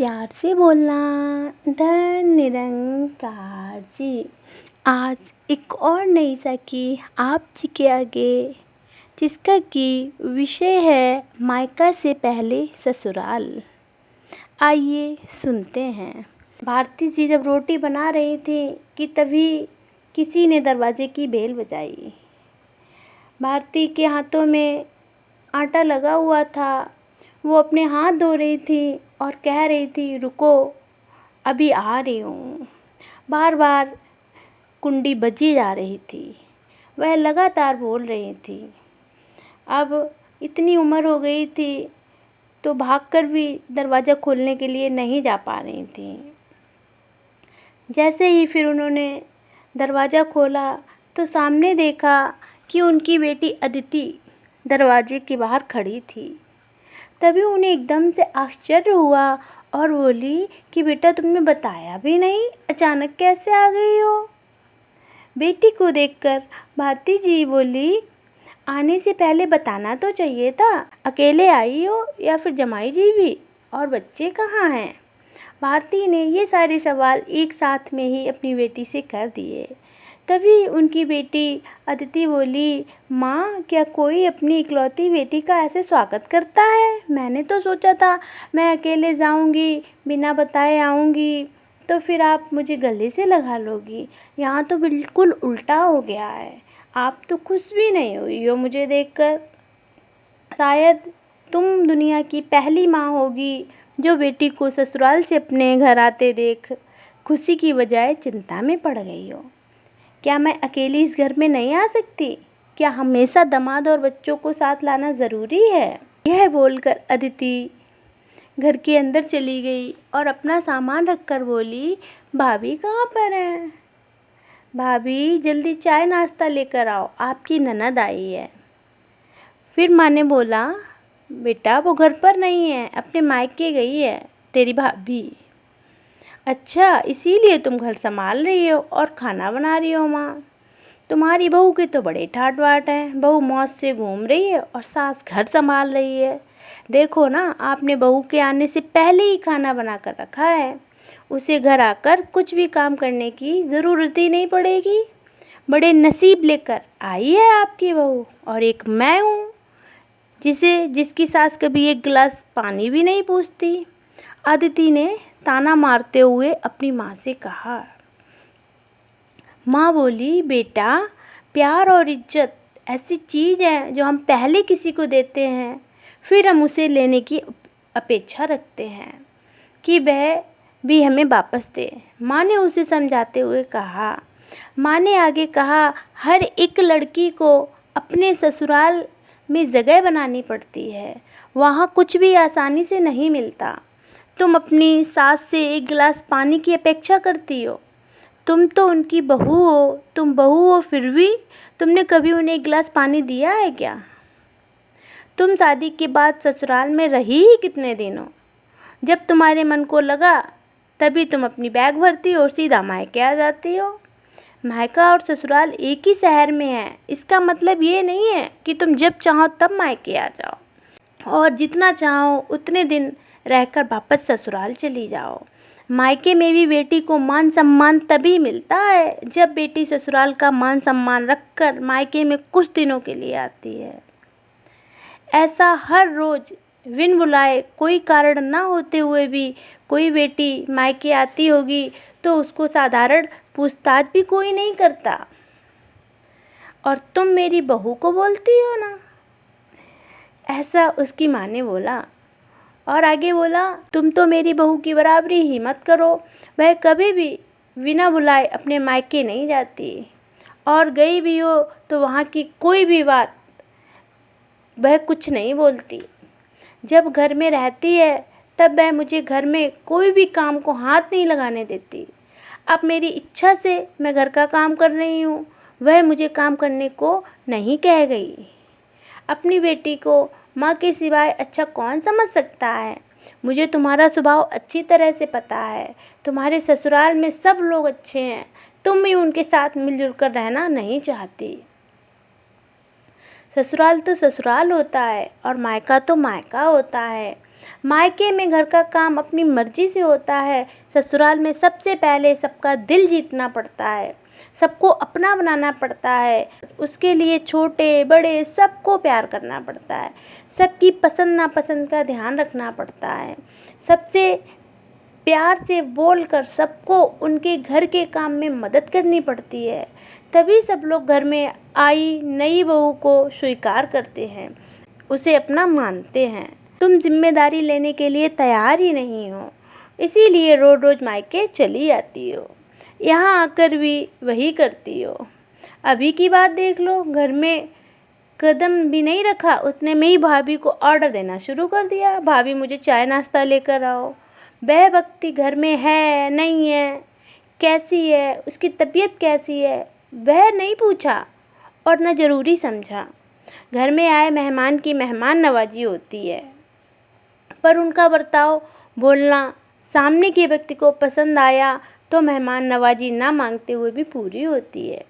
प्यार से बोलना। धन निरंकार जी, आज एक और नई सखी आप जी के आगे, जिसका कि विषय है मायका से पहले ससुराल। आइए सुनते हैं। भारती जी जब रोटी बना रही थी कि तभी किसी ने दरवाजे की बेल बजाई। भारती के हाथों में आटा लगा हुआ था। वो अपने हाथ धो रही थी और कह रही थी, रुको अभी आ रही हूँ। बार बार कुंडी बजी जा रही थी। वह लगातार बोल रही थी। अब इतनी उम्र हो गई थी तो भागकर भी दरवाज़ा खोलने के लिए नहीं जा पा रही थी। जैसे ही फिर उन्होंने दरवाज़ा खोला तो सामने देखा कि उनकी बेटी अदिति दरवाजे के बाहर खड़ी थी। तभी उन्हें एकदम से आश्चर्य हुआ और बोली कि बेटा तुमने बताया भी नहीं, अचानक कैसे आ गई हो। बेटी को देखकर भारती जी बोली, आने से पहले बताना तो चाहिए था। अकेले आई हो या फिर जमाई जी भी, और बच्चे कहाँ हैं। भारती ने ये सारे सवाल एक साथ में ही अपनी बेटी से कर दिए। तभी उनकी बेटी अदिति बोली, माँ क्या कोई अपनी इकलौती बेटी का ऐसे स्वागत करता है। मैंने तो सोचा था मैं अकेले जाऊंगी, बिना बताए आऊंगी तो फिर आप मुझे गले से लगा लोगी। यहाँ तो बिल्कुल उल्टा हो गया है। आप तो खुश भी नहीं हुई हो मुझे देखकर। शायद तुम दुनिया की पहली माँ होगी जो बेटी को ससुराल से अपने घर आते देख खुशी की बजाय चिंता में पड़ गई हो। क्या मैं अकेली इस घर में नहीं आ सकती? क्या हमेशा दामाद और बच्चों को साथ लाना ज़रूरी है? यह बोलकर अदिति घर के अंदर चली गई और अपना सामान रखकर बोली, भाभी कहाँ पर हैं? भाभी जल्दी चाय नाश्ता लेकर आओ, आपकी ननद आई है। फिर माँ ने बोला, बेटा वो घर पर नहीं है, अपने मायके गई है तेरी भाभी। अच्छा इसीलिए तुम घर संभाल रही हो और खाना बना रही हो। माँ तुम्हारी बहू के तो बड़े ठाट बाट हैं। बहू मौज से घूम रही है और सास घर संभाल रही है। देखो ना, आपने बहू के आने से पहले ही खाना बना कर रखा है। उसे घर आकर कुछ भी काम करने की ज़रूरत ही नहीं पड़ेगी। बड़े नसीब लेकर आई है आपकी बहू। और एक मैं हूँ जिसकी सास कभी एक गिलास पानी भी नहीं पूछती। अदिति ने ताना मारते हुए अपनी माँ से कहा। माँ बोली, बेटा प्यार और इज्जत ऐसी चीज़ है जो हम पहले किसी को देते हैं, फिर हम उसे लेने की अपेक्षा रखते हैं कि वह भी हमें वापस दे। माँ ने उसे समझाते हुए कहा। माँ ने आगे कहा, हर एक लड़की को अपने ससुराल में जगह बनानी पड़ती है। वहाँ कुछ भी आसानी से नहीं मिलता। तुम अपनी सास से एक गिलास पानी की अपेक्षा करती हो। तुम तो उनकी बहू हो। तुम बहू हो फिर भी तुमने कभी उन्हें एक गिलास पानी दिया है क्या? तुम शादी के बाद ससुराल में रही ही कितने दिन हो? जब तुम्हारे मन को लगा तभी तुम अपनी बैग भरती हो और सीधा मायके आ जाती हो। मायका और ससुराल एक ही शहर में है। इसका मतलब ये नहीं है कि तुम जब चाहो तब मायके आ जाओ और जितना चाहो उतने दिन रहकर वापस ससुराल चली जाओ। मायके में भी बेटी को मान सम्मान तभी मिलता है जब बेटी ससुराल का मान सम्मान रखकर मायके में कुछ दिनों के लिए आती है। ऐसा हर रोज़ बिन बुलाए कोई कारण ना होते हुए भी कोई बेटी मायके आती होगी तो उसको साधारण पूछताछ भी कोई नहीं करता। और तुम मेरी बहू को बोलती हो ना, ऐसा उसकी माँ ने बोला। और आगे बोला, तुम तो मेरी बहू की बराबरी ही मत करो। वह कभी भी बिना बुलाए अपने मायके नहीं जाती, और गई भी हो तो वहाँ की कोई भी बात वह कुछ नहीं बोलती। जब घर में रहती है तब वह मुझे घर में कोई भी काम को हाथ नहीं लगाने देती। अब मेरी इच्छा से मैं घर का काम कर रही हूँ, वह मुझे काम करने को नहीं कह गई। अपनी बेटी को माँ के सिवाय अच्छा कौन समझ सकता है? मुझे तुम्हारा स्वभाव अच्छी तरह से पता है। तुम्हारे ससुराल में सब लोग अच्छे हैं, तुम भी उनके साथ मिलजुल कर रहना नहीं चाहती। ससुराल तो ससुराल होता है और मायका तो मायका होता है। मायके में घर का काम अपनी मर्जी से होता है, ससुराल में सबसे पहले सबका दिल जीतना पड़ता है, सबको अपना बनाना पड़ता है। उसके लिए छोटे बड़े सबको प्यार करना पड़ता है, सबकी पसंद नापसंद का ध्यान रखना पड़ता है, सबसे प्यार से बोलकर सबको उनके घर के काम में मदद करनी पड़ती है। तभी सब लोग घर में आई नई बहू को स्वीकार करते हैं, उसे अपना मानते हैं। तुम जिम्मेदारी लेने के लिए तैयार ही नहीं हो, इसीलिए रोज रोज मायके चली आती हो, यहाँ आकर भी वही करती हो। अभी की बात देख लो, घर में कदम भी नहीं रखा उतने में ही भाभी को ऑर्डर देना शुरू कर दिया, भाभी मुझे चाय नाश्ता लेकर आओ। वह व्यक्ति घर में है नहीं है, कैसी है, उसकी तबीयत कैसी है, वह नहीं पूछा और न ज़रूरी समझा। घर में आए मेहमान की मेहमान नवाजी होती है, पर उनका बर्ताव बोलना सामने के व्यक्ति को पसंद आया तो मेहमान नवाजी ना मांगते हुए भी पूरी होती है।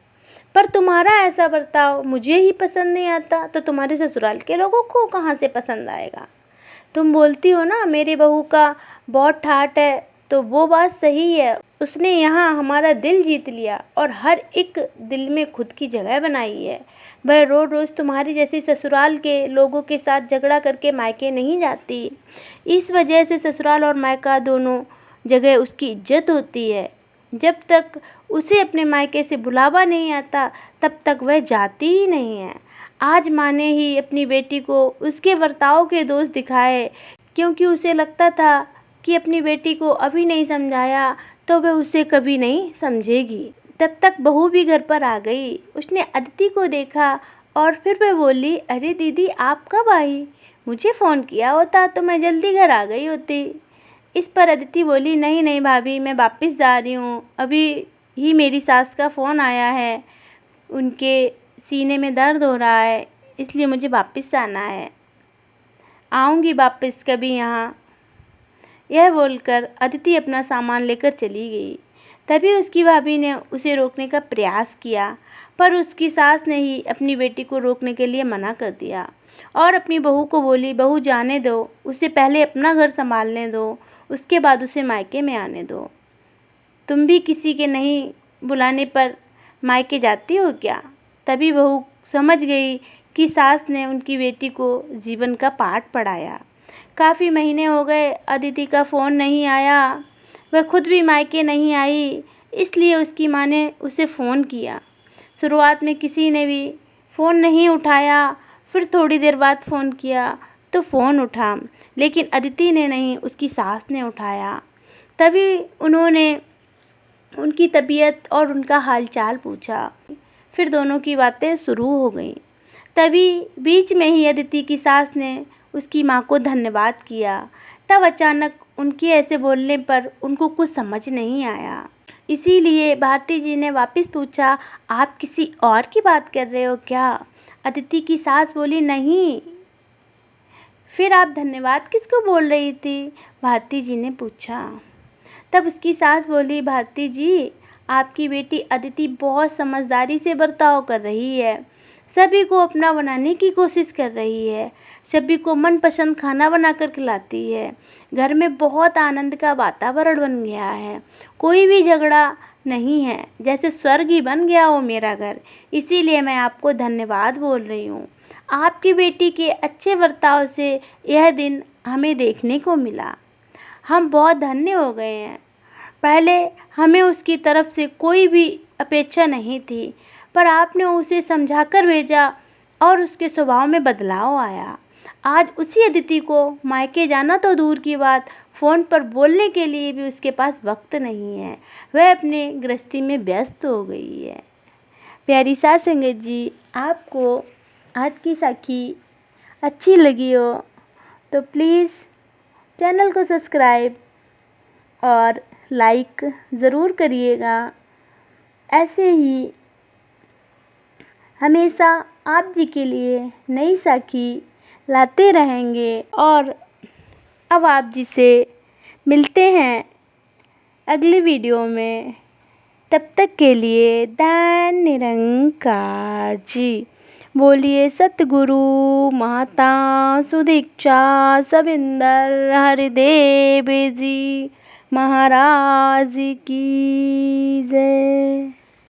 पर तुम्हारा ऐसा बर्ताव मुझे ही पसंद नहीं आता तो तुम्हारे ससुराल के लोगों को कहाँ से पसंद आएगा। तुम बोलती हो ना मेरी बहू का बहुत ठाट है, तो वो बात सही है, उसने यहाँ हमारा दिल जीत लिया और हर एक दिल में खुद की जगह बनाई है। वह रोज़ रोज़ तुम्हारी जैसी ससुराल के लोगों के साथ झगड़ा करके मायके नहीं जाती। इस वजह से ससुराल और मायका दोनों जगह उसकी इज्जत होती है। जब तक उसे अपने मायके से बुलावा नहीं आता तब तक वह जाती ही नहीं है। आज माँ ने ही अपनी बेटी को उसके बर्ताव के दोष दिखाए, क्योंकि उसे लगता था कि अपनी बेटी को अभी नहीं समझाया तो वह उसे कभी नहीं समझेगी। तब तक बहू भी घर पर आ गई। उसने अदिति को देखा और फिर वह बोली, अरे दीदी आप कब आई? मुझे फ़ोन किया होता तो मैं जल्दी घर आ गई होती। इस पर अदिति बोली, नहीं नहीं भाभी, मैं वापस जा रही हूँ, अभी ही मेरी सास का फ़ोन आया है, उनके सीने में दर्द हो रहा है, इसलिए मुझे वापस आना है, आऊँगी वापस कभी यहाँ। यह बोलकर अदिति अपना सामान लेकर चली गई। तभी उसकी भाभी ने उसे रोकने का प्रयास किया, पर उसकी सास ने ही अपनी बेटी को रोकने के लिए मना कर दिया और अपनी बहू को बोली, बहू जाने दो, उसे पहले अपना घर संभालने दो, उसके बाद उसे मायके में आने दो। तुम भी किसी के नहीं बुलाने पर मायके जाती हो क्या? तभी बहू समझ गई कि सास ने उनकी बेटी को जीवन का पाठ पढ़ाया। काफ़ी महीने हो गए, अदिति का फ़ोन नहीं आया, वह खुद भी मायके नहीं आई, इसलिए उसकी माँ ने उसे फ़ोन किया। शुरुआत में किसी ने भी फ़ोन नहीं उठाया, फिर थोड़ी देर बाद फ़ोन किया तो फ़ोन उठा, लेकिन अदिति ने नहीं, उसकी सास ने उठाया। तभी उन्होंने उनकी तबीयत और उनका हालचाल पूछा, फिर दोनों की बातें शुरू हो गईं। तभी बीच में ही अदिति की सास ने उसकी माँ को धन्यवाद किया। तब अचानक उनके ऐसे बोलने पर उनको कुछ समझ नहीं आया, इसीलिए भारती जी ने वापस पूछा, आप किसी और की बात कर रहे हो क्या? अदिति की सास बोली, नहीं। फिर आप धन्यवाद किसको बोल रही थी? भारती जी ने पूछा। तब उसकी सास बोली, भारती जी, आपकी बेटी अदिति बहुत समझदारी से बर्ताव कर रही है, सभी को अपना बनाने की कोशिश कर रही है, सभी को मनपसंद खाना बनाकर खिलाती है, घर में बहुत आनंद का वातावरण बन गया है, कोई भी झगड़ा नहीं है, जैसे स्वर्ग ही बन गया हो मेरा घर। इसीलिए मैं आपको धन्यवाद बोल रही हूँ। आपकी बेटी के अच्छे बर्ताव से यह दिन हमें देखने को मिला, हम बहुत धन्य हो गए हैं। पहले हमें उसकी तरफ से कोई भी अपेक्षा नहीं थी, पर आपने उसे समझाकर भेजा और उसके स्वभाव में बदलाव आया। आज उसी अदिति को मायके जाना तो दूर की बात, फ़ोन पर बोलने के लिए भी उसके पास वक्त नहीं है, वह अपने गृहस्थी में व्यस्त हो गई है। प्यारी साथ संगत जी, आपको आज की साखी अच्छी लगी हो तो प्लीज़ चैनल को सब्सक्राइब और लाइक ज़रूर करिएगा। ऐसे ही हमेशा आप जी के लिए नई साखी लाते रहेंगे। और अब आप जी से मिलते हैं अगली वीडियो में, तब तक के लिए धन्य निरंकार जी। बोलिए सतगुरु माता सुदीक्षा सविंदर हरिदेव जी महाराज की